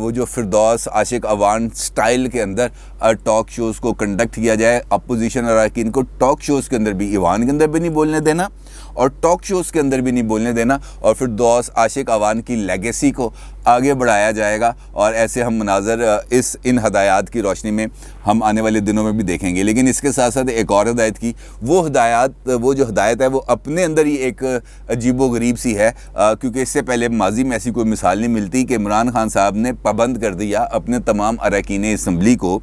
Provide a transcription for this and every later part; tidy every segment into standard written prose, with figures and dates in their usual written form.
وہ جو فردوس عاشق اوان سٹائل کے اندر ٹاک شوز کو کنڈکٹ کیا جائے، اپوزیشن اراکین کو ٹاک شوز کے اندر بھی، ایوان کے اندر بھی نہیں بولنے دینا اور ٹاک شوز کے اندر بھی نہیں بولنے دینا، اور فردوس عاشق اوان کی لیگیسی کو آگے بڑھایا جائے گا، اور ایسے ہم مناظر ان ہدایات کی روشنی میں ہم آنے والے دنوں میں بھی دیکھیں گے۔ لیکن اس کے ساتھ ساتھ ایک اور ہدایت کی، وہ جو ہدایت ہے وہ اپنے اندر ہی ایک عجیب و غریب سی ہے، کیونکہ اس سے پہلے ماضی میں ایسی کوئی مثال نہیں ملتی کہ عمران خان صاحب نے پابند کر دیا اپنے تمام اراکین اسمبلی کو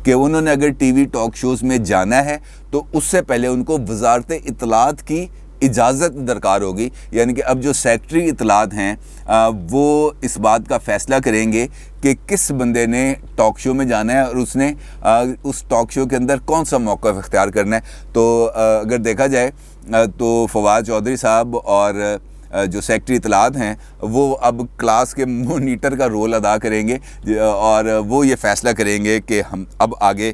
کہ انہوں نے اگر ٹی وی ٹاک شوز میں جانا ہے تو اس سے پہلے ان کو وزارت اطلاعات کی اجازت درکار ہوگی، یعنی کہ اب جو سیکٹری اطلاعات ہیں وہ اس بات کا فیصلہ کریں گے کہ کس بندے نے ٹاک شو میں جانا ہے اور اس نے اس ٹاک شو کے اندر کون سا موقف اختیار کرنا ہے۔ تو اگر دیکھا جائے تو فواد چودھری صاحب اور جو سیکٹری اطلاعات ہیں وہ اب کلاس کے مونیٹر کا رول ادا کریں گے، اور وہ یہ فیصلہ کریں گے کہ ہم اب آگے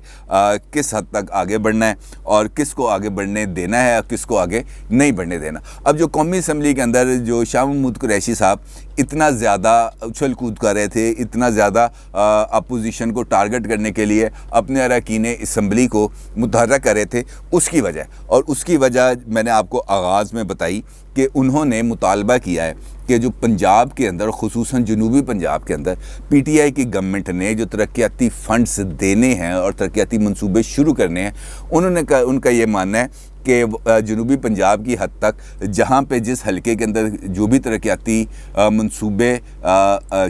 کس حد تک آگے بڑھنا ہے اور کس کو آگے بڑھنے دینا ہے اور کس کو آگے نہیں بڑھنے دینا۔ اب جو قومی اسمبلی کے اندر جو شاہ محمود قریشی صاحب اتنا زیادہ اچھل کود کر رہے تھے، اتنا زیادہ اپوزیشن کو ٹارگٹ کرنے کے لیے اپنے اراکین اسمبلی کو متحرک کر رہے تھے، اس کی وجہ میں نے آپ کو آغاز میں بتائی کہ انہوں نے مطالبہ کیا ہے کہ جو پنجاب کے اندر، خصوصاً جنوبی پنجاب کے اندر پی ٹی آئی کی گورنمنٹ نے جو ترقیاتی فنڈز دینے ہیں اور ترقیاتی منصوبے شروع کرنے ہیں، ان کا یہ ماننا ہے کہ جنوبی پنجاب کی حد تک جہاں پہ جس حلقے کے اندر جو بھی ترقیاتی منصوبے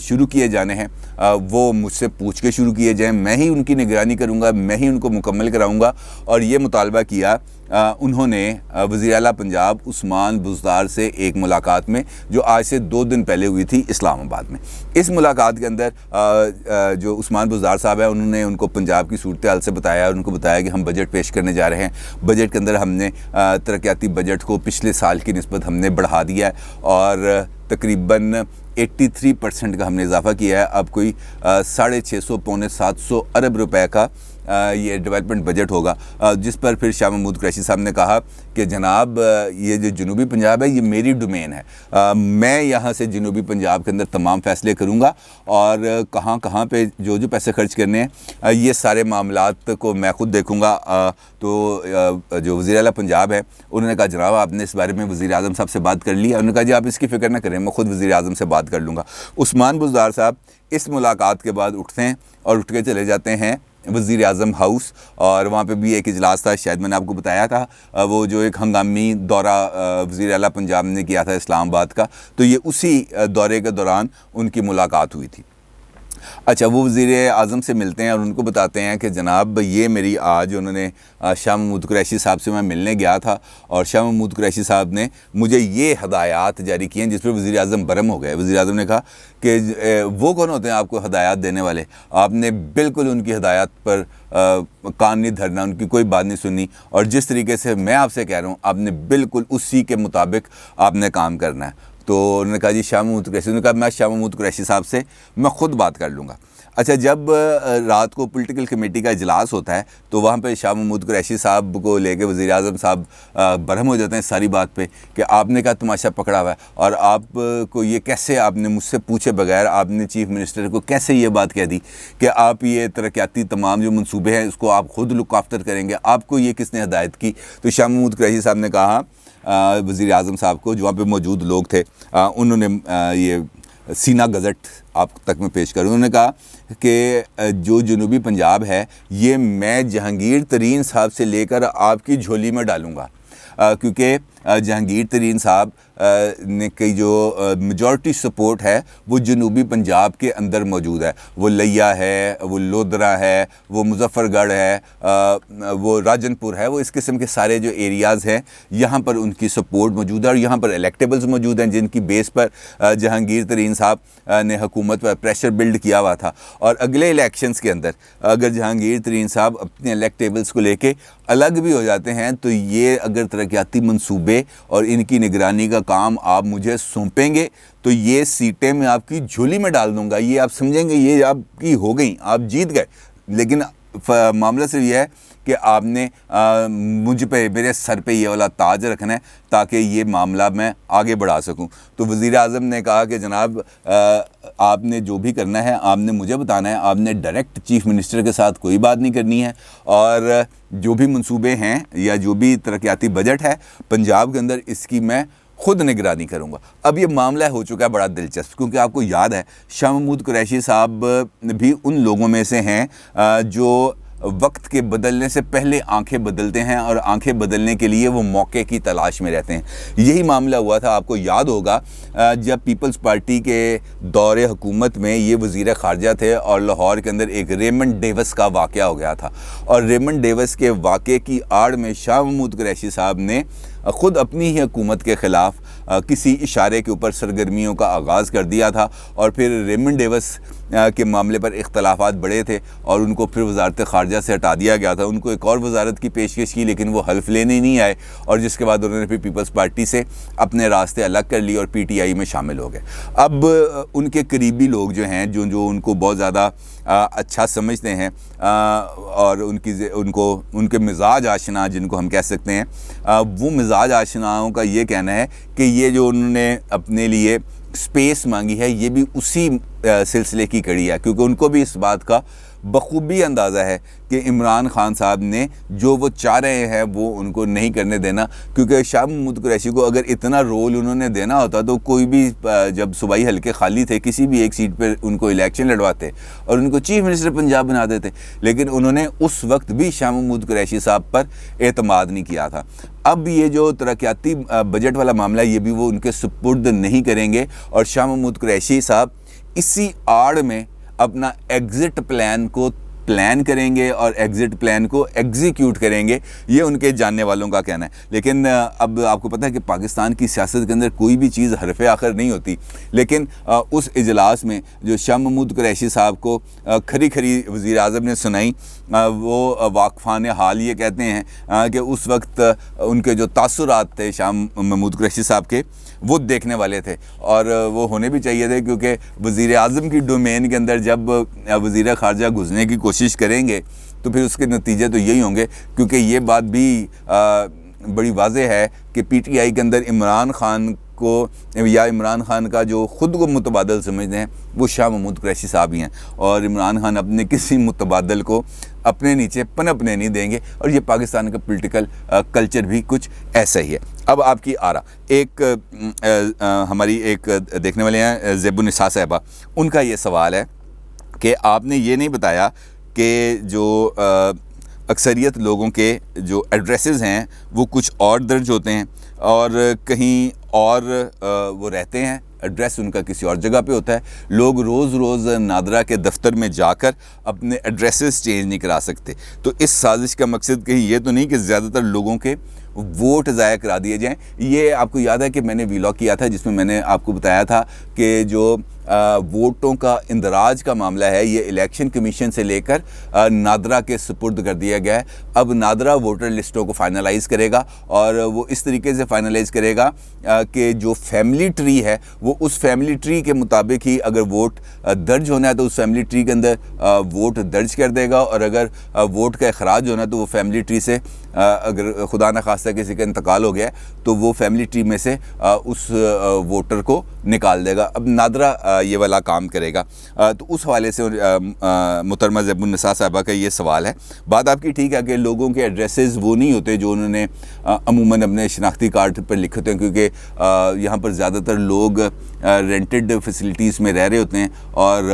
شروع کیے جانے ہیں وہ مجھ سے پوچھ کے شروع کیے جائیں، میں ہی ان کی نگرانی کروں گا، میں ہی ان کو مکمل کراؤں گا۔ اور یہ مطالبہ کیا انہوں نے وزیر اعلیٰ پنجاب عثمان بزدار سے ایک ملاقات میں، جو آج سے 2 دن پہلے ہوئی تھی اسلام آباد میں۔ اس ملاقات کے اندر جو عثمان بزدار صاحب ہیں انہوں نے ان کو پنجاب کی صورتحال سے بتایا، اور ان کو بتایا کہ ہم بجٹ پیش کرنے جا رہے ہیں، بجٹ کے اندر ہم نے ترقیاتی بجٹ کو پچھلے سال کی نسبت ہم نے بڑھا دیا ہے، اور تقریباً 83% کا ہم نے اضافہ کیا ہے۔ اب کوئی 650 پونے 700 ارب روپے کا یہ ڈیولپمنٹ بجٹ ہوگا، جس پر پھر شاہ محمود قریشی صاحب نے کہا کہ جناب یہ جو جنوبی پنجاب ہے یہ میری ڈومین ہے، میں یہاں سے جنوبی پنجاب کے اندر تمام فیصلے کروں گا، اور کہاں پہ جو پیسے خرچ کرنے ہیں یہ سارے معاملات کو میں خود دیکھوں گا۔ تو جو وزیر اعلیٰ پنجاب ہے انہوں نے کہا جناب آپ نے اس بارے میں وزیر اعظم صاحب سے بات کر لی ہے؟ انہوں نے کہا جی آپ اس کی فکر نہ کریں، میں خود وزیر اعظم سے بات کر لوں گا۔ عثمان بزدار صاحب اس ملاقات کے بعد اٹھتے ہیں اور اٹھ کے چلے جاتے ہیں وزیر اعظم ہاؤس، اور وہاں پہ بھی ایک اجلاس تھا، شاید میں نے آپ کو بتایا تھا، وہ جو ایک ہنگامی دورہ وزیر اعلیٰ پنجاب نے کیا تھا اسلام آباد کا، تو یہ اسی دورے کے دوران ان کی ملاقات ہوئی تھی۔ اچھا، وہ وزیر اعظم سے ملتے ہیں اور ان کو بتاتے ہیں کہ جناب یہ میری آج انہوں نے شاہ محمود قریشی صاحب سے میں ملنے گیا تھا، اور شاہ محمود قریشی صاحب نے مجھے یہ ہدایات جاری کی ہیں، جس پر وزیر اعظم برہم ہو گئے۔ وزیر اعظم نے کہا کہ وہ کون ہوتے ہیں آپ کو ہدایات دینے والے؟ آپ نے بالکل ان کی ہدایات پر کان نہیں دھرنا، ان کی کوئی بات نہیں سننی، اور جس طریقے سے میں آپ سے کہہ رہا ہوں آپ نے بالکل اسی کے مطابق آپ نے کام کرنا ہے۔ تو انہوں نے کہا جی شاہ محمود قریشی، انہوں نے کہا میں شاہ محمود قریشی صاحب سے میں خود بات کر لوں گا۔ اچھا، جب رات کو پولیٹیکل کمیٹی کا اجلاس ہوتا ہے تو وہاں پہ شاہ محمود قریشی صاحب کو لے کے وزیر اعظم صاحب برہم ہو جاتے ہیں ساری بات پہ کہ آپ نے کہا تماشا پکڑا ہوا ہے، اور آپ کو یہ کیسے، آپ نے مجھ سے پوچھے بغیر آپ نے چیف منسٹر کو کیسے یہ بات کہہ دی کہ آپ یہ ترقیاتی تمام جو منصوبے ہیں اس کو آپ خود لک آفٹر کریں گے؟ آپ کو یہ کس نے ہدایت کی؟ تو شاہ محمود قریشی صاحب نے کہا وزیر اعظم صاحب کو، جو وہاں پہ موجود لوگ تھے انہوں نے یہ سینہ گزٹ آپ تک میں پیش کروں، انہوں نے کہا کہ جو جنوبی پنجاب ہے یہ میں جہانگیر ترین صاحب سے لے کر آپ کی جھولی میں ڈالوں گا، کیونکہ جہانگیر ترین صاحب نے کی جو میجورٹی سپورٹ ہے وہ جنوبی پنجاب کے اندر موجود ہے، وہ لیا ہے، وہ لودھرا ہے، وہ مظفر گڑھ ہے، وہ راجن پور ہے، وہ اس قسم کے سارے جو ایریاز ہیں یہاں پر ان کی سپورٹ موجود ہے، اور یہاں پر الیکٹیبلز موجود ہیں جن کی بیس پر جہانگیر ترین صاحب نے حکومت پر پریشر بلڈ کیا ہوا تھا۔ اور اگلے الیکشنز کے اندر اگر جہانگیر ترین صاحب اپنے الیکٹیبلز کو لے کے الگ بھی ہو جاتے ہیں تو یہ اگر ترقیاتی منصوبے اور ان کی نگرانی کا کام آپ مجھے سونپیں گے تو یہ سیٹیں میں آپ کی جھولی میں ڈال دوں گا، یہ آپ سمجھیں گے یہ آپ کی ہو گئیں، آپ جیت گئے، لیکن معاملہ صرف یہ ہے کہ آپ نے مجھ پہ میرے سر پہ یہ والا تاج رکھنا ہے تاکہ یہ معاملہ میں آگے بڑھا سکوں. تو وزیر اعظم نے کہا کہ جناب آپ نے جو بھی کرنا ہے آپ نے مجھے بتانا ہے, آپ نے ڈائریکٹ چیف منسٹر کے ساتھ کوئی بات نہیں کرنی ہے, اور جو بھی منصوبے ہیں یا جو بھی ترقیاتی بجٹ ہے پنجاب کے اندر اس کی میں خود نگرانی کروں گا. اب یہ معاملہ ہو چکا ہے بڑا دلچسپ, کیونکہ آپ کو یاد ہے شاہ محمود قریشی صاحب بھی ان لوگوں میں سے ہیں جو وقت کے بدلنے سے پہلے آنکھیں بدلتے ہیں اور آنکھیں بدلنے کے لیے وہ موقع کی تلاش میں رہتے ہیں. یہی معاملہ ہوا تھا, آپ کو یاد ہوگا جب پیپلز پارٹی کے دور حکومت میں یہ وزیر خارجہ تھے اور لاہور کے اندر ایک ریمنڈ ڈیوس کا واقعہ ہو گیا تھا, اور ریمنڈ ڈیوس کے واقعے کی آڑ میں شاہ محمود قریشی صاحب نے خود اپنی ہی حکومت کے خلاف کسی اشارے کے اوپر سرگرمیوں کا آغاز کر دیا تھا, اور پھر ریمنڈ ڈیوس کے معاملے پر اختلافات بڑے تھے اور ان کو پھر وزارت خارجہ سے ہٹا دیا گیا تھا. ان کو ایک اور وزارت کی پیشکش کی لیکن وہ حلف لینے نہیں آئے, اور جس کے بعد انہوں نے پھر پیپلز پارٹی سے اپنے راستے الگ کر لی اور پی ٹی آئی میں شامل ہو گئے. اب ان کے قریبی لوگ جو ہیں جو ان کو بہت زیادہ اچھا سمجھتے ہیں اور ان کے مزاج آشنا جن کو ہم کہہ سکتے ہیں, وہ مزاج آشناؤں کا یہ کہنا ہے کہ یہ جو انہوں نے اپنے لیے سپیس مانگی ہے یہ بھی اسی سلسلے کی کڑی ہے, کیونکہ ان کو بھی اس بات کا بخوبی اندازہ ہے کہ عمران خان صاحب نے جو وہ چاہ رہے ہیں وہ ان کو نہیں کرنے دینا. کیونکہ شاہ محمود قریشی کو اگر اتنا رول انہوں نے دینا ہوتا تو کوئی بھی جب صوبائی حلقے خالی تھے کسی بھی ایک سیٹ پہ ان کو الیکشن لڑواتے اور ان کو چیف منسٹر پنجاب بنا دیتے, لیکن انہوں نے اس وقت بھی شاہ محمود قریشی صاحب پر اعتماد نہیں کیا تھا. اب یہ جو ترقیاتی بجٹ والا معاملہ یہ بھی وہ ان کے سپرد نہیں کریں گے, اور شاہ محمود قریشی صاحب اسی آڑ میں اپنا ایگزٹ پلان کو پلان کریں گے اور ایگزٹ پلان کو ایگزیکیوٹ کریں گے, یہ ان کے جاننے والوں کا کہنا ہے. لیکن اب آپ کو پتہ ہے کہ پاکستان کی سیاست کے اندر کوئی بھی چیز حرف آخر نہیں ہوتی, لیکن اس اجلاس میں جو شاہ محمود قریشی صاحب کو کھری کھری وزیر اعظم نے سنائی, وہ واقفان حال یہ کہتے ہیں کہ اس وقت ان کے جو تاثرات تھے شاہ محمود قریشی صاحب کے وہ دیکھنے والے تھے, اور وہ ہونے بھی چاہیے تھے, کیونکہ وزیر اعظم کی ڈومین کے اندر جب وزیر خارجہ گھسنے کی کوشش کریں گے تو پھر اس کے نتیجے تو یہی ہوں گے. کیونکہ یہ بات بھی بڑی واضح ہے کہ پی ٹی آئی کے اندر عمران خان کو یا عمران خان کا جو خود کو متبادل سمجھتے ہیں وہ شاہ محمود قریشی صاحب ہی ہیں, اور عمران خان اپنے کسی متبادل کو اپنے نیچے پنپنے نہیں دیں گے, اور یہ پاکستان کا پولیٹیکل کلچر بھی کچھ ایسا ہی ہے. اب آپ کی آرا ایک ہماری ایک دیکھنے والے ہیں زیب النساء صاحبہ, ان کا یہ سوال ہے کہ آپ نے یہ نہیں بتایا کہ جو اکثریت لوگوں کے جو ایڈریسز ہیں وہ کچھ اور درج ہوتے ہیں اور کہیں اور وہ رہتے ہیں, ایڈریس ان کا کسی اور جگہ پہ ہوتا ہے. لوگ روز روز نادرا کے دفتر میں جا کر اپنے ایڈریسز چینج نہیں کرا سکتے. تو اس سازش کا مقصد کہیں یہ تو نہیں کہ زیادہ تر لوگوں کے ووٹ ضائع کرا دیے جائیں. یہ آپ کو یاد ہے کہ میں نے ویلاگ کیا تھا جس میں میں نے آپ کو بتایا تھا کہ جو ووٹوں کا اندراج کا معاملہ ہے یہ الیکشن کمیشن سے لے کر نادرا کے سپرد کر دیا گیا ہے. اب نادرا ووٹر لسٹوں کو فائنلائز کرے گا, اور وہ اس طریقے سے فائنلائز کرے گا کہ جو فیملی ٹری ہے وہ اس فیملی ٹری کے مطابق ہی اگر ووٹ درج ہونا ہے تو اس فیملی ٹری کے اندر ووٹ درج کر دے گا, اور اگر ووٹ کا اخراج ہونا ہے تو وہ فیملی ٹری سے اگر خدا نخواستہ کسی کا انتقال ہو گیا ہے تو وہ فیملی ٹری میں سے اس ووٹر کو نکال دے گا. اب نادرا یہ والا کام کرے گا. تو اس حوالے سے محترمہ زیب النساء صاحبہ کا یہ سوال ہے. بات آپ کی ٹھیک ہے کہ لوگوں کے ایڈریسز وہ نہیں ہوتے جو انہوں نے عموماً اپنے شناختی کارڈ پر لکھے ہوتے ہیں, کیونکہ یہاں پر زیادہ تر لوگ رینٹڈ فیسلٹیز میں رہ رہے ہوتے ہیں, اور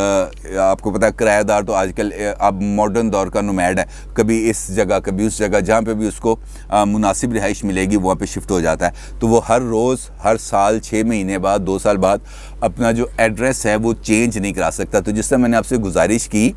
آپ کو پتہ ہے کرایہ دار تو آج کل اب ماڈرن دور کا نومیڈ ہے, کبھی اس جگہ کبھی اس جگہ, جہاں پہ بھی اس کو مناسب رہائش ملے گی وہاں پہ شفٹ ہو جاتا ہے. تو وہ ہر روز ہر سال 6 مہینے بعد 2 سال بعد اپنا جو ایڈریس ہے وہ چینج نہیں کرا سکتا. تو جس طرح میں نے آپ سے گزارش کی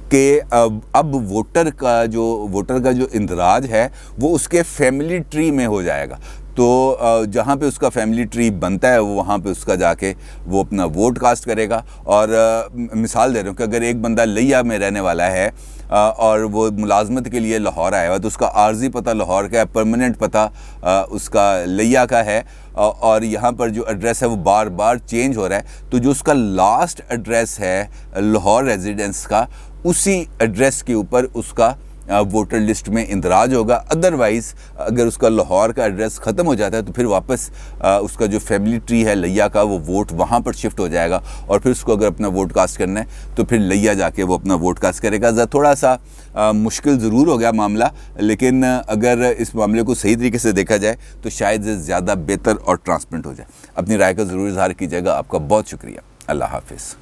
کہ اب ووٹر کا جو اندراج ہے وہ اس کے فیملی ٹری میں ہو جائے گا. تو جہاں پہ اس کا فیملی ٹری بنتا ہے وہاں پہ اس کا جا کے وہ اپنا ووٹ کاسٹ کرے گا. اور مثال دے رہا ہوں کہ اگر ایک بندہ لیا میں رہنے والا ہے اور وہ ملازمت کے لیے لاہور آیا ہوا تو اس کا عارضی پتہ لاہور کا ہے, پرماننٹ پتہ اس کا لیا کا ہے, اور یہاں پر جو ایڈریس ہے وہ بار بار چینج ہو رہا ہے. تو جو اس کا لاسٹ ایڈریس ہے لاہور ریزیڈنس کا اسی ایڈریس کے اوپر اس کا ووٹر لسٹ میں اندراج ہوگا. ادروائز اگر اس کا لاہور کا ایڈریس ختم ہو جاتا ہے تو پھر واپس اس کا جو فیملی ٹری ہے لیا کا وہ ووٹ وہاں پر شفٹ ہو جائے گا, اور پھر اس کو اگر اپنا ووٹ کاسٹ کرنا ہے تو پھر لیا جا کے وہ اپنا ووٹ کاسٹ کرے گا. تھوڑا سا مشکل ضرور ہو گیا معاملہ, لیکن اگر اس معاملے کو صحیح طریقے سے دیکھا جائے تو شاید زیادہ بہتر اور ٹرانسپیرنٹ ہو جائے. اپنی رائے کا ضرور اظہار کیجیے گا. آپ کا بہت شکریہ. اللہ حافظ.